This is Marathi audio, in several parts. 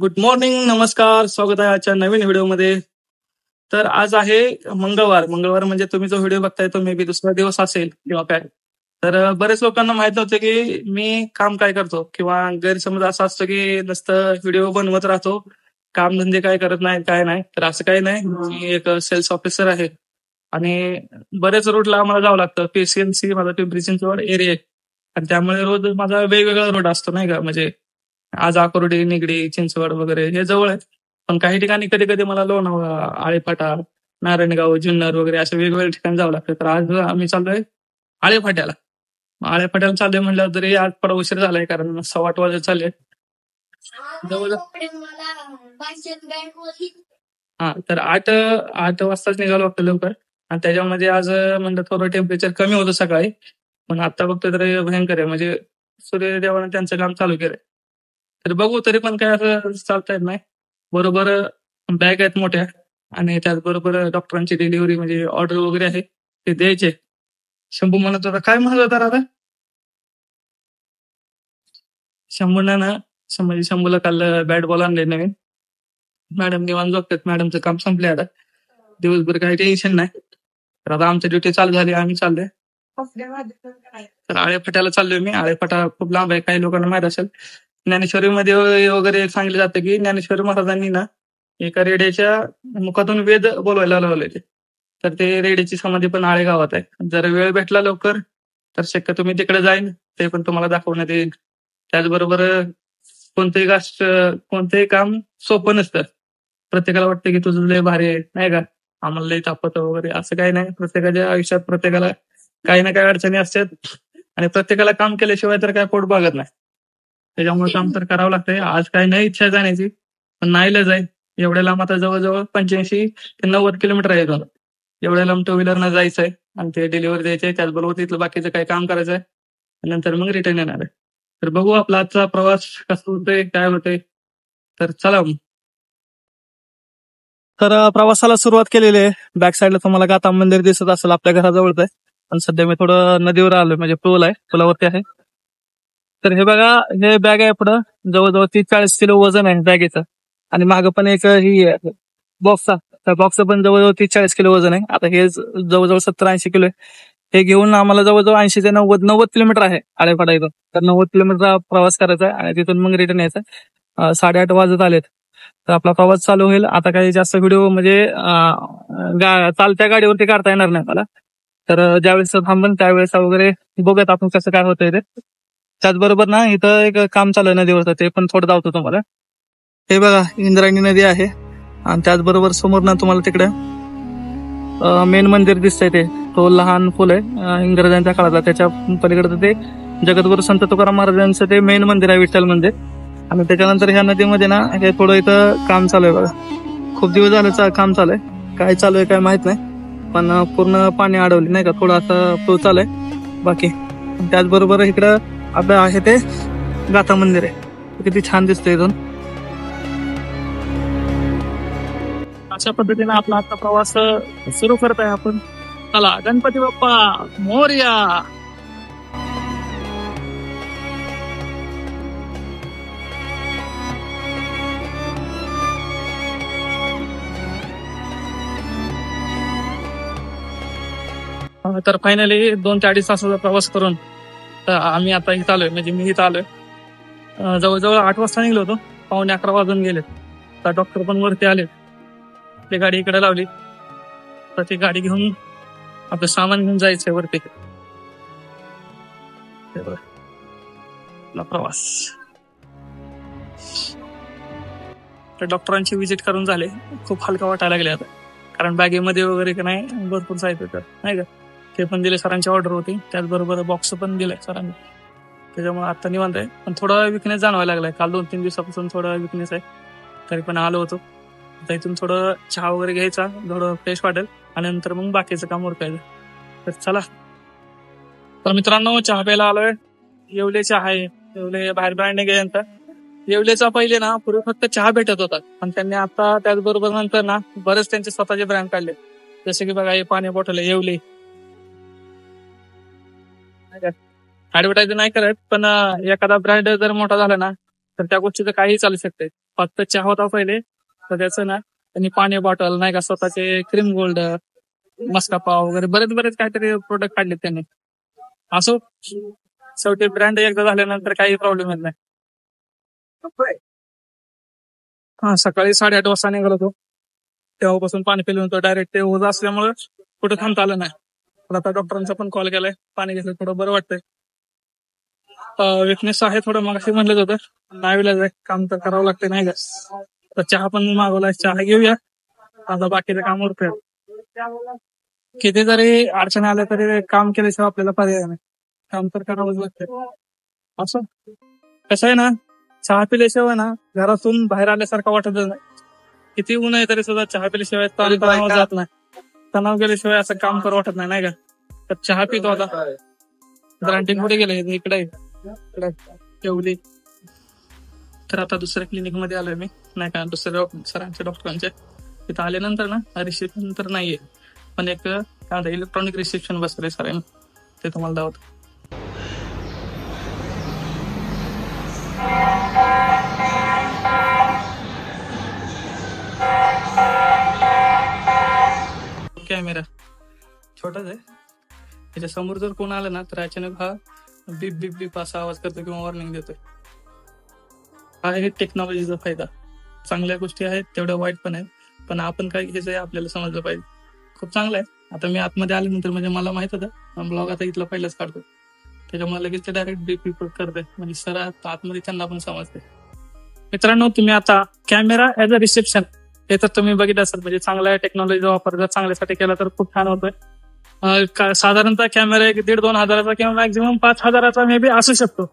गुड मॉर्निंग, नमस्कार, स्वागत आहे आजच्या नवीन व्हिडिओमध्ये. तर आज आहे मंगळवार. मंगळवार म्हणजे तुम्ही जो व्हिडिओ बघताय तो मे बी दुसरा दिवस असेल किंवा काय. तर बरेच लोकांना माहित नव्हतं की मी काम काय करतो किंवा गैरसमज असा असतो की नुसतं व्हिडिओ बनवत राहतो, कामधंदे काय करत नाही, काय नाही. तर असं काही नाही. मी एक सेल्स ऑफिसर आहे आणि बरेच रूटला आम्हाला जावं लागतं. पीसीएमसी माझा पिंपरी चिंचवड एरिया आहे आणि त्यामुळे रोज माझा वेगवेगळा रूट असतो नाही का. म्हणजे आज आकुर्डी, निगडी, चिंचवड वगैरे हे जवळ आहेत. पण काही ठिकाणी कधी-कधी मला लोणावळा, आळेफाटा, नारायणगाव, जुन्नर वगैरे अशा वेगवेगळ्या ठिकाणी जावं लागतं. तर आज आम्ही चाललोय आळेफाट्याला. आळेफाट्याला चाललोय म्हटल्यावर तरी आज थोडा उशीर झालाय कारण 8:15 वाजत चालले. जवळ हा तर 8 वाजताच निघालो वाटतं लवकर. आणि त्याच्यामध्ये आज म्हणलं थोडं टेम्परेचर कमी होतं सकाळी. पण आता बघतोय तर भयंकर आहे. म्हणजे सूर्यदेवानं त्यांचं काम चालू केलंय. तर बघू तरी पण काय असं चालता येत नाही. बरोबर बॅग आहेत मोठ्या आणि त्याचबरोबर डॉक्टरांची डिलिव्हरी म्हणजे ऑर्डर वगैरे आहे ते द्यायचे. शंभू म्हणत होता, काय म्हणत होता दादा? शंभूला ना म्हणजे शंभूला काल बॅट बॉल आणले नवीन. मॅडम निवांत झोपतात. मॅडमचं काम संपलंय आता. दिवसभर काही टेन्शन नाही. तर आता आमची ड्युटी चालू झाली, आम्ही चाललोय. तर आळेफाट्याला चाललोय मी. आळेफाटा खूप लांब आहे, काही लोकांना माहित असेल. ज्ञानेश्वरीमध्ये वगैरे सांगितलं जातं की ज्ञानेश्वर महाराजांनी ना एका रेड्याच्या मुखातून वेद बोलवायला लावले ते. तर ते रेड्याची समाधी पण आळे गावात आहे. जर वेळ भेटला लवकर तर शक्यतो मी तिकडे जाईन. ते पण तुम्हाला दाखवण्यात येईल. त्याचबरोबर कोणतेही काम सोपं नसतं. प्रत्येकाला वाटतं की तुझं लय भारी आहे, नाही का? आम्हाला लय तापतं वगैरे असं काही नाही. प्रत्येकाच्या आयुष्यात प्रत्येकाला काही ना काही अडचणी असतात आणि प्रत्येकाला काम केल्याशिवाय तर काय पोट भागत नाही. त्याच्यामुळे काम तर करावं लागतंय. आज काही नाही इच्छा जाण्याची, पण नाईलाज आहे. एवढ्या लांब आता जवळ-जवळ 85 ते 90 किलोमीटर आहे मला. एवढ्या लांब टू व्हीलरनं जायचंय आणि ते डिलिव्हरी द्यायची त्याचबरोबर तिथलं बाकीचं काही काम करायचंय. नंतर मग रिटर्न येणार आहे. तर बघू आपला आजचा प्रवास कसा होतोय, काय होतंय. तर चला मग. तर प्रवासाला सुरुवात केलेली आहे. बॅक साईडला तुम्हाला गाथा मंदिर दिसत असेल आपल्या घराजवळच आहे. पण सध्या मी थोडं नदीवर आलोय म्हणजे पूल आहे, पुलावरती आहे. तर हे बघा, हे बॅग आहे पुढं. जवळजवळ 30-40 किलो वजन आहे बॅगेचं. आणि मागं पण एक ही बॉक्स आहे. त्या बॉक्सचं पण जवळजवळ 30-40 किलो वजन आहे. आता हे जवळजवळ 70-80 किलो आहे. हे घेऊन आम्हाला जवळजवळ 80 ते 90 किलोमीटर आहे आळेपाडा इथून. तर 90 किलोमीटरचा प्रवास करायचा आहे आणि तिथून मग रिटर्न यायचं. 8:30 वाजत आलेत. तर आपला प्रवास चालू होईल. आता काही जास्त व्हिडिओ म्हणजे चालत्या गाडीवरती काढता येणार नाही मला. तर ज्यावेळेस थांबन त्यावेळेस वगैरे बघूयात आपण कसं काय होतंय ते. त्याचबरोबर ना इथं एक काम चालू आहे नदीवरचं, ते पण थोडं दावतो तुम्हाला. हे बघा, इंद्रायणी नदी आहे आणि त्याचबरोबर समोर ना तुम्हाला तिकडे मेन मंदिर दिसतंय ते. तो लहान पूल आहे इंग्रजांच्या काळातला. त्याच्या पलीकडे ते जगद्गुरु संत तुकाराम महाराजांचं ते मेन मंदिर आहे, विठ्ठल मंदिर. आणि त्याच्यानंतर ह्या नदीमध्ये ना हे थोडं इथं काम चालू आहे बघा. खूप दिवस झालं काम चालू आहे. काय चालू आहे काय माहित नाही, पण पूर्ण पाणी अडवले नाही का, थोडं आता फ्लो चालू आहे बाकी. त्याचबरोबर इकडं आपलं आहे ते गाथा मंदिर आहे. किती छान दिसतंय इथून. अशा पद्धतीने आपला आजचा प्रवास सुरू करत आहे आपण. चला, गणपती बाप्पा मोरया. तर फायनली 2 ते 2.5 तासाचा प्रवास करून आम्ही आता इथं आलोय, म्हणजे मी इथं आलोय. जवळजवळ 8 वाजता निघलो होतो. 11:15 वाजून गेलेत. तर डॉक्टर पण वरती आलेत. ते गाडी इकडे लावली. तर ती गाडी घेऊन आपलं सामान घेऊन जायचंय वरती. प्रवास. तर डॉक्टरांची व्हिजिट करून झाले. खूप हलका वाटायला लागले आता, कारण बॅगेमध्ये वगैरे का नाही भरपूर साहित्य होतं नाही का. ते पण दिले, सरांची ऑर्डर होती. त्याचबरोबर बॉक्स पण दिलाय सरांनी. त्याच्यामुळे आता निवांत आहे. पण थोडा विकनेस जाणवायला लागलाय. काल 2-3 दिवसापासून थोडा विकनेस आहे. तरी पण आलो होतो. आता इथून थोडं चहा वगैरे घ्यायचा, थोडं फ्रेश वाटेल आणि नंतर मग बाकीचं काम उरकायचं. तर चला. तर मित्रांनो, चहा प्यायला आलोय. येवले चहा आहे. येवले बाहेर ब्रँड आहे यांचा. येवलेचा पहिले ना पूर्वी फक्त चहा भेटत होता, पण त्यांनी आता त्याचबरोबर नंतर ना बरेच त्यांचे स्वतःचे ब्रँड काढले. जसे की बघा, हे पाणी बॉटल आहे येवले. ऍडव्हर्टाइज नाही करत, पण एखादा ब्रँड जर मोठा झाला ना तर त्या गोष्टीचं काही चालू शकते. फक्त चहा होता पहिले तर त्याचं ना त्यांनी पाणी बॉटल नाही का स्वतःचे क्रीम गोल्ड मस्का पाव वगैरे बरेच बरेच काहीतरी प्रोडक्ट काढले त्यांनी. असो शेवटी ब्रँड एकदा झाल्यानंतर काही प्रॉब्लेम येत नाही. हा सकाळी 8:30 वाजता निघालो होतो तेव्हापासून पाणी पिलं होतं डायरेक्ट. ते ओझं असल्यामुळे कुठं थांबता आलं नाही. पण आता डॉक्टरांचा पण कॉल केलाय, पाणी घेतलं थोडं बरं वाटतंय. विकनेस आहे थोडं, मग असे म्हणलं होतं नाही विलाज आहे, काम तर करावं लागतं नाही का. तर चहा पण मागवलाय, चहा घेऊया आता बाकीचं काम उरतंय. किती जरी अडचणी आल्या तरी काम केल्याशिवाय आपल्याला पर्याय नाही, काम तर करावंच लागतं. असं कसं आहे ना, चहा पिल्याशिवाय ना घरातून बाहेर आल्यासारखं वाटतच नाही. किती ऊन आहे तरी सुद्धा चहा पिल्याशिवाय तणाव जात नाही. तणाव गेल्याशिवाय असं काम करू वाटत नाही का. तर चहा पितो आता. ब्रँडिंग कुठे गेले, इकडे ठेवली. तर आता दुसऱ्या क्लिनिक मध्ये आलोय मी नाही का, दुसऱ्या सरांच्या डॉक्टरांच्या. तिथं आल्यानंतर ना रिसेप्शन तर नाहीये, पण एक काय इलेक्ट्रॉनिक रिसेप्शन बसलंय सरांनी, ते तुम्हाला दावत. कॅमेरा छोटाच आहे, त्याच्या समोर जर कोण आलं ना तर अचानक हा बीप बीप बीप असा आवाज करतो किंवा वॉर्निंग देतोय. हा आहे टेक्नॉलॉजीचा फायदा. चांगल्या गोष्टी आहेत तेवढ्या वाईट पण आहेत, पण आपण काय घ्यायचं आहे आपल्याला समजलं पाहिजे. खूप चांगलं आहे. आता मी आतमध्ये आल्यानंतर म्हणजे मला माहित होतं ब्लॉग आता इथला पहिलाच काढतो, त्याच्यामुळे लगेच ते डायरेक्ट बीप बीप करते, म्हणजे सर आतमध्ये त्यांना पण समजते. मित्रांनो तुम्ही आता कॅमेरा ऍज अ रिसेप्शन हे तर तुम्ही बघितलं असाल, म्हणजे चांगला टेक्नॉलॉजीचा वापर जर चांगल्यासाठी केला तर खूप छान होतोय. साधारणतः कॅमेरा 1-1.5-2 हजाराचा किंवा मॅक्झिमम 5 हजाराचा मे बी असू शकतो,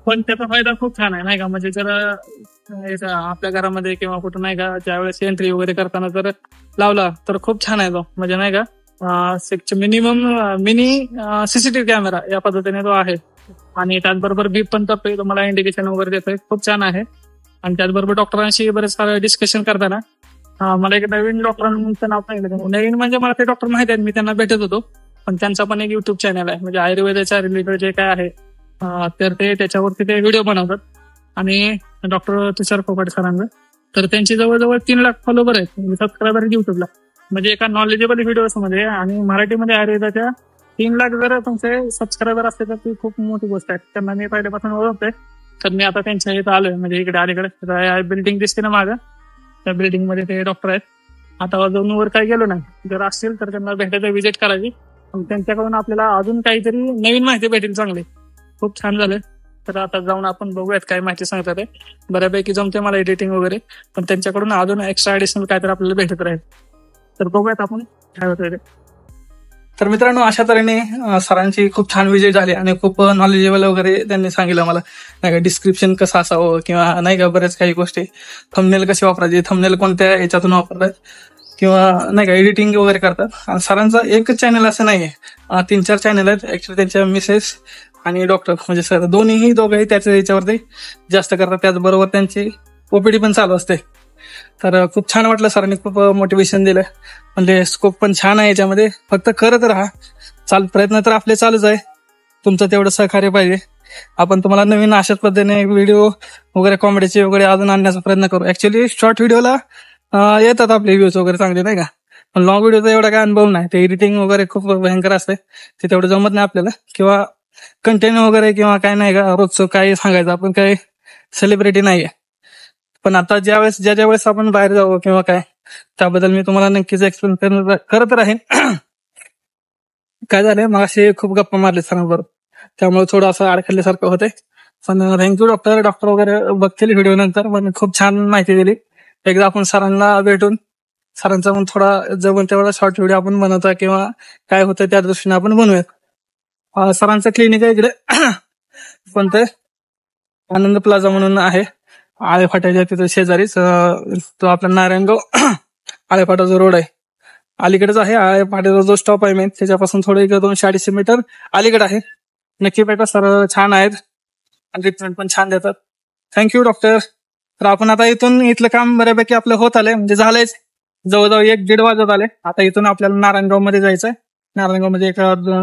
पण त्याचा फायदा खूप छान आहे नाही का. म्हणजे जर आपल्या घरामध्ये किंवा कुठं नाही का ज्यावेळेस एंट्री वगैरे करताना जर लावला तर खूप छान आहे तो, म्हणजे नाही का मिनिमम मिनी सीसीटीव्ही कॅमेरा या पद्धतीने तो आहे. आणि त्याचबरोबर बीप पण करतोय, तुम्हाला इंडिकेशन वगैरे देतोय, खूप छान आहे. आणि त्याचबरोबर डॉक्टरांशी बरेच सारं डिस्कशन करताना मला एक नवीन डॉक्टरांचं नाव सांगितलं. नवीन म्हणजे मला ते डॉक्टर माहिती आहेत, मी त्यांना भेटत होतो, पण त्यांचा पण एक युट्यूब चॅनल आहे, म्हणजे आयुर्वेदाच्या रिलेटेड जे काय आहे तर ते त्याच्यावरती ते व्हिडिओ बनवतात. आणि डॉक्टर तुषार फोगाट सरांचं तर त्यांची जवळजवळ 3 लाख फॉलोवर आहेत, म्हणजे सबस्क्रायबर आहेत युट्यूबला. म्हणजे एका नॉलेजेबल व्हिडिओ मध्ये आणि मराठीमध्ये आयुर्वेदाच्या 3 लाख जर तुमचे सबस्क्रायबर असते तर ती खूप मोठी गोष्ट आहे. त्यांना मी पहिल्यापासून ओळखतोय. तर मी आता त्यांच्या इथं आलोय, म्हणजे इकडे अलीकडे बिल्डिंग दिसते ना माझं, त्या बिल्डिंग मध्ये ते डॉक्टर आहेत. आता अजून वर काही गेलो नाही, जर असतील तर त्यांना भेटायचं, व्हिजिट करायची. त्यांच्याकडून आपल्याला अजून काहीतरी नवीन माहिती भेटेल चांगली. खूप छान झालं. तर आता जाऊन आपण बघूयात काय माहिती सांगतात ते. बऱ्यापैकी जमते मला एडिटिंग वगैरे, पण त्यांच्याकडून अजून एक्स्ट्रा ऍडिशनल काहीतरी आपल्याला भेटत राहील. तर बघूयात आपण काय होतंय ते. तर मित्रांनो अशा तऱ्हेने सरांची खूप छान विजिट झाली आणि खूप नॉलेजेबल वगैरे त्यांनी सांगितलं मला नाही का, डिस्क्रिप्शन कसं असावं किंवा नाही का बऱ्याच काही गोष्टी, थंबनेल कशी वापरायची, थंबनेल कोणत्या याच्यातून वापरतात किंवा नाही का एडिटिंग वगैरे करतात. आणि सरांचा एकच चॅनल असं नाहीये, 3-4 चॅनल आहेत ऍक्च्युली. त्यांच्या मिसेस आणि डॉक्टर म्हणजे सर दोघंही त्याच्या याच्यावरती जास्त करतात. त्याचबरोबर त्यांची ओपीडी पण चालू असते. तर खूप छान वाटलं, सरांनी खूप मोटिवेशन दिलं, म्हणजे स्कोप पण छान आहे याच्यामध्ये. फक्त करत राहा, प्रयत्न तर आपले चालूच आहे, तुमचं तेवढं सहकार्य पाहिजे. आपण तुम्हाला नवीन अशाच पद्धतीने व्हिडिओ वगैरे कॉमेडीचे वगैरे अजून आणण्याचा प्रयत्न करू. ऍक्च्युली शॉर्ट व्हिडिओला येतात आपले व्ह्यूज वगैरे चांगले नाही का, पण लॉंग व्हिडिओचा एवढा काय अनुभव नाही. ते एडिटिंग वगैरे खूप भयंकर असते, ते तेवढं जमत नाही आपल्याला. किंवा कंटेंट वगैरे किंवा काय नाही का रोजचं काही सांगायचं, आपण काही सेलिब्रिटी नाहीये. पण आता ज्या वेळेस आपण बाहेर जाऊ किंवा काय, त्याबद्दल मी तुम्हाला नक्कीच एक्सप्लेन करत राहीन. काय झालंय मग असे खूप गप्पा मारले सरांबरोबर, त्यामुळे थोडं असं अडखडल्यासारखं होतंय. पण थँक्यू डॉक्टर वगैरे बघतील व्हिडिओ नंतर, पण खूप छान माहिती दिली. एकदा आपण सरांना भेटून सरांचा पण थोडा जमून तेवढा शॉर्ट व्हिडिओ आपण बनवता किंवा काय होतं त्या दृष्टीने आपण बनवूयात. सरांचं क्लिनिक आहे इकडे पण ते आनंद प्लाझा म्हणून आहे, आळे फाट्याच्या तिथे शेजारीच. तो आपला नारायणगाव आळे फाटा रोड आहे, अलीकडेच आहे. आळे फाट्याचा जो स्टॉप आहे मेन त्याच्यापासून थोडं 200-250 मीटर अलीकडे आहे. नक्की भेटा, सर छान आहेत आणि ट्रीटमेंट पण छान देतात. Thank you doctor. तर आपण आता इथलं काम बऱ्यापैकी आपलं होत आलंय, म्हणजे झालंयच. जवळजवळ 1-1.5 वाजत आले. आता इथून आपल्याला नारायणगाव मध्ये जायचंय. नारायणगाव मध्ये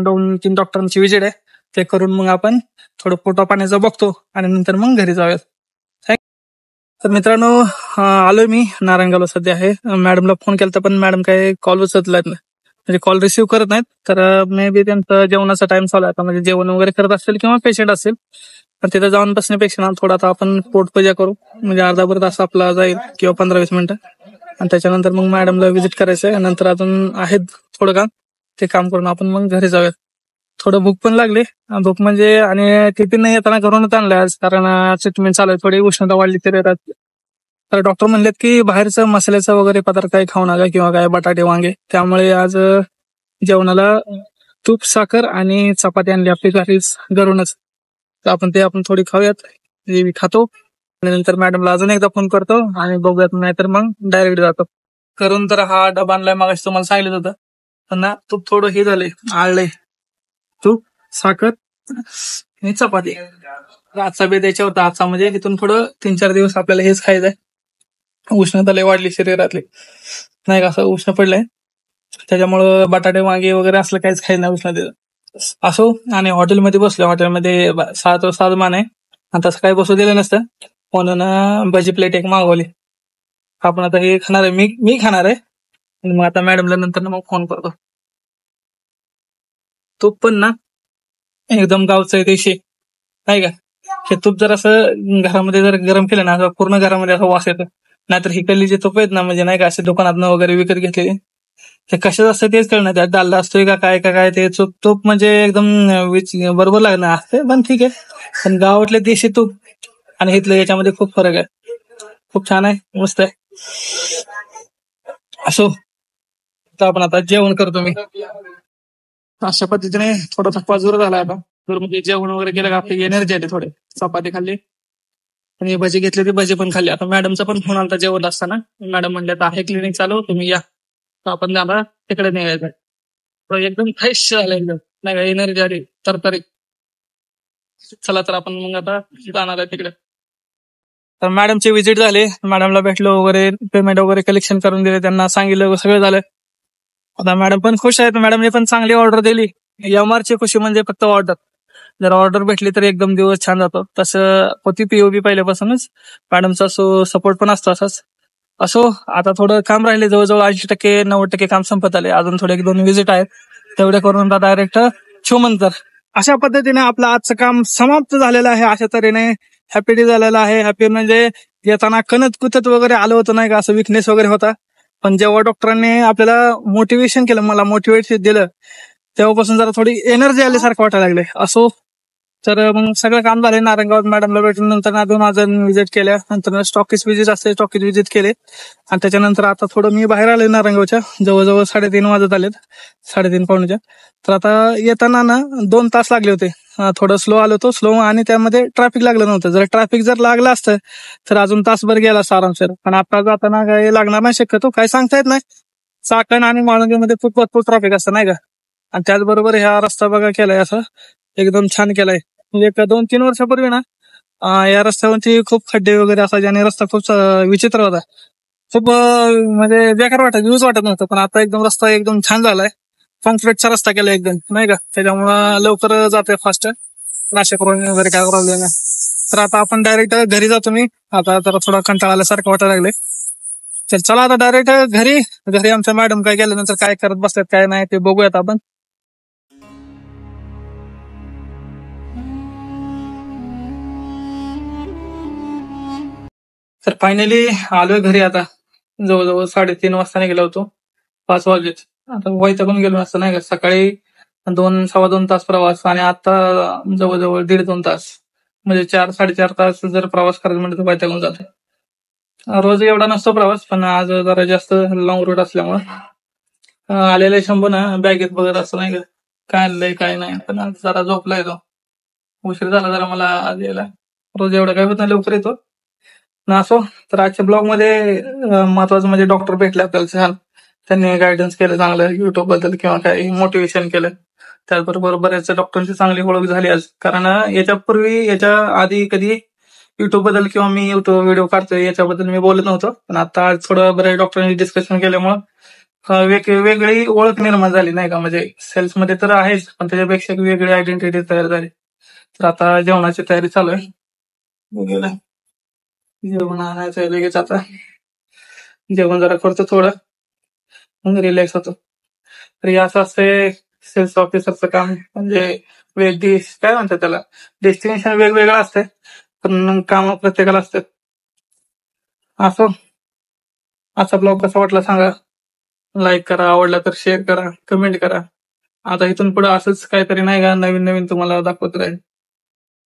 2-3 डॉक्टरांची विजिट आहे, ते करून मग आपण थोडं पोटा पाण्याचं बघतो आणि नंतर मग घरी जाऊयात. तर मित्रांनो, आलोय मी नारायणगावला सध्या आहे. मॅडमला फोन केला पण मॅडम काय कॉल उचलत नाही, म्हणजे कॉल रिसिव्ह करत नाहीत. तर मे बी त्यांचं जेवणाचा टाइम चालू आहे आता, म्हणजे जेवण वगैरे करत असेल किंवा पेशंट असेल. तर तिथे जाऊन बसण्यापेक्षा ना थोडा आता आपण पोटपूजा करू, म्हणजे अर्धा तास आपला जाईल किंवा 15-20 मिनिटं. आणि त्याच्यानंतर मग मॅडमला व्हिजिट करायचंय. नंतर अजून आहेत थोडं काम, ते काम करून आपण मग घरी जाऊयात. थोडं भूक पण लागली. भूक म्हणजे आणि टिफिन नाही येताना घरूनच आणलं आज, कारण ट्रीटमेंट चालू आहे. थोडी उष्णता वाढली तर येतात. तर डॉक्टर म्हणलेत की बाहेरचं मसाल्याचं वगैरे पदार्थ काही खाऊ नका किंवा काय बटाटे वांगे. त्यामुळे आज जेवणाला तूप साखर आणि चपाती आणली आपली घरीच घरूनच. तर आपण थोडी खाऊयात, जे मी खातो. आणि नंतर मॅडमला अजून एकदा फोन करतो आणि बघूयात, नाही तर मग डायरेक्ट जातो. करून तर हा डबा आणलाय, मागाशी तुम्हाला सांगितलं होतं. पण ना तूप थोडं हे झालंय, आळलंय. तूप साखर आणि चपाती. आजचा बेत याच्यावर होता. आजचा म्हणजे इथून पुढं 3-4 दिवस आपल्याला हेच खायचंय. उष्णता लय वाढली शरीरातली, नाही का, असं उष्ण पडलंय. त्याच्यामुळं बटाटे वांगे वगैरे असलं काहीच खायचं नाही उष्णतेचं. असो. आणि हॉटेलमध्ये बसलो. हॉटेलमध्ये 7 मान आहे, आणि तसं काही बसू दिलं नसतं म्हणून भजी प्लेट एक मागवली. आपण आता हे खाणार आहे, मी खाणार आहे. आणि मग आता मॅडमला नंतर मग फोन करतो. तूप पण ना एकदम गावचं आहे, देशी, नाही का. हे तूप जर असं घरामध्ये जर गरम केलं ना, असं पूर्ण घरामध्ये असं वास येतं. नाहीतर हिकडली जे तूप आहेत ना, म्हणजे नाही का, असे दुकानात वगैरे विकत घेतलेले, ते कशाच असतं तेच कळणार. त्यात डालडा असतोय का काय ते तूप तूप म्हणजे एकदम बरोबर लागणार असते. पण ठीक आहे. पण गावातले देशी तूप आणि इथलं याच्यामध्ये खूप फरक आहे. खूप छान आहे, मस्त आहे. असो. तर आपण आता जेवण करतो मी. अशा पद्धतीने थोडा थकवा जोर झाला आता. तर म्हणजे जेवण वगैरे केलं का आपली एनर्जी आली. थोडे चपाती खाल्ली आणि भजी घेतली, ती भजी पण खाल्ली. आता मॅडमचा पण फोन आला जेवण असताना. मॅडम म्हणले आता आहे क्लिनिक चालू, तुम्ही या. तर आपण जाणार तिकडे निघायचं. तर एकदम फ्रेश झालं, एकदम नाही का, एनर्जी आली तरतरी. चला तर आपण मग आता जाणार आहे तिकडे. तर मॅडमची व्हिजिट झाली, मॅडमला भेटलो वगैरे, पेमेंट वगैरे कलेक्शन करून दिले, त्यांना सांगितलं, सगळं झालं. आता मॅडम पण खुश आहेत. मॅडमने पण चांगली ऑर्डर दिली. MR ची खुशी म्हणजे फक्त ऑर्डर. जर ऑर्डर भेटली तर एकदम दिवस छान जातो. तसं होती POB पहिल्यापासूनच. मॅडमचा सपोर्ट पण असतो असाच. असो. आता थोडं काम राहिले, जवळजवळ 80%-90% काम संपत आले. अजून थोडे 1-2 व्हिजिट आहेत, तेवढे करून डायरेक्ट शिवमंतर. अशा पद्धतीने आपलं आजचं काम समाप्त झालेलं आहे. अशा तऱ्हेने हॅपी डे झालेला आहे. हॅपी म्हणजे येताना कणत कुतत वगैरे आलं होतं, नाही का, असं विकनेस वगैरे होता. पण जेव्हा डॉक्टरांनी आपल्याला मोटिवेशन केलं, मला मोटिवेट दिलं, तेव्हापासून जरा थोडी एनर्जी आल्यासारखं वाटायला लागले. असो. तर मग सगळं काम झाले. नारायणगावात मॅडमला भेटून नंतर 2 हजार व्हिजिट केल्या. नंतर स्टॉकीज व्हिजिट असते, स्टॉकीज व्हिजिट केले. आणि त्याच्यानंतर आता थोडं मी बाहेर आले नारायणगावच्या. जवळजवळ 3:30 वाजत आलेत, 3:30-4:00. तर आता येताना ना 2 तास लागले होते. थोडं स्लो आलो होतो, स्लो, आणि त्यामध्ये ट्रॅफिक लागलं नव्हतं. जर ट्रॅफिक जर लागलं असतं तर अजून तासभर गेला असता आरामशीर. पण आता जाताना काही लागणार नाही शक्यतो, काही सांगता येत नाही. चाकण आणि माळुंगीमध्ये खूप भरपूर ट्रॅफिक असतं, नाही का. आणि त्याचबरोबर ह्या रस्ता बघा केलाय असं, एकदम छान केलाय. म्हणजे 2-3 वर्षापूर्वी ना या रस्त्यावरती खूप खड्डे वगैरे असायचे आणि रस्ता खूप विचित्र होता. खूप म्हणजे बेकार वाटत, यूज वाटत नव्हतं. पण आता एकदम रस्ता एकदम छान झालाय. कॉन्क्रीटचा रस्ता केलाय एकदम, नाही का. त्याच्यामुळं लवकर जाते फास्ट. नाशिक रोड वगैरे काय प्रॉब्लेम नाही. तर आता आपण डायरेक्ट घरी जातो. मी आता जरा थोडा कंटाळा आल्यासारखं वाटायला लागले. तर चला आता डायरेक्ट घरी. घरी आमच्या मॅडम काय गेल्यानंतर काय करत बसतात काय नाही ते बघूयात आपण. तर फायनली आलोय घरी आता. जवळजवळ 3:30 वाजता निघालो होतो, 5 वाजलेत. आता वैतागून गेलो असं, नाही का. सकाळी 2-2.25 तास प्रवास, आणि आता जवळजवळ 1.5-2 तास, म्हणजे 4-4.5 तास जर प्रवास करायला म्हणजे तर वैतागून जातो. रोज एवढा नसतो प्रवास, पण आज जरा जास्त लॉंग रूट असल्यामुळे आलेले शंभू ना बॅगेत बघत असतो, नाही का, काय आणलंय काय नाही. पण आज जरा झोपलाय तो, उशीर झाला जरा मला आज यायला. रोज एवढं काय होत नाही, लवकर येतो ना. असो. तर आजच्या ब्लॉग मध्ये महत्वाचं म्हणजे डॉक्टर भेटले आपल्याला छान. त्यांनी गायडन्स केलं चांगलं युट्यूब बद्दल किंवा काही मोटिवेशन केलं. त्याचबरोबर बऱ्याच डॉक्टरांची चांगली ओळख झाली आज. कारण याच्या आधी कधी युट्यूब बद्दल किंवा मी युट्यूब व्हिडिओ काढतोय याच्याबद्दल मी बोलत नव्हतो. पण आता आज थोडं बऱ्याच डॉक्टरांनी डिस्कशन केल्यामुळं वेगळी ओळख निर्माण झाली, नाही का. म्हणजे सेल्स मध्ये तर आहेच, पण त्याच्यापेक्षा एक वेगळी आयडेंटिटी तयार झाली. तर आता जेवणाची तयारी चालू आहे. बघूया. जेवण आणायचं आहे लगेच आता. जेवण जरा करतो थोडं, मग रिलॅक्स होतो. तर हे असं असतंय सेल्स ऑफिसरचं काम. म्हणजे काय म्हणतात त्याला, डेस्टिनेशन वेगवेगळं असतंय, पण काम प्रत्येकाला असतात. असं असा ब्लॉग कसा वाटला सांगा. लाईक करा, आवडला तर शेअर करा, कमेंट करा. आता इथून पुढे असंच काहीतरी नाही का नवीन नवीन तुम्हाला दाखवत राहील.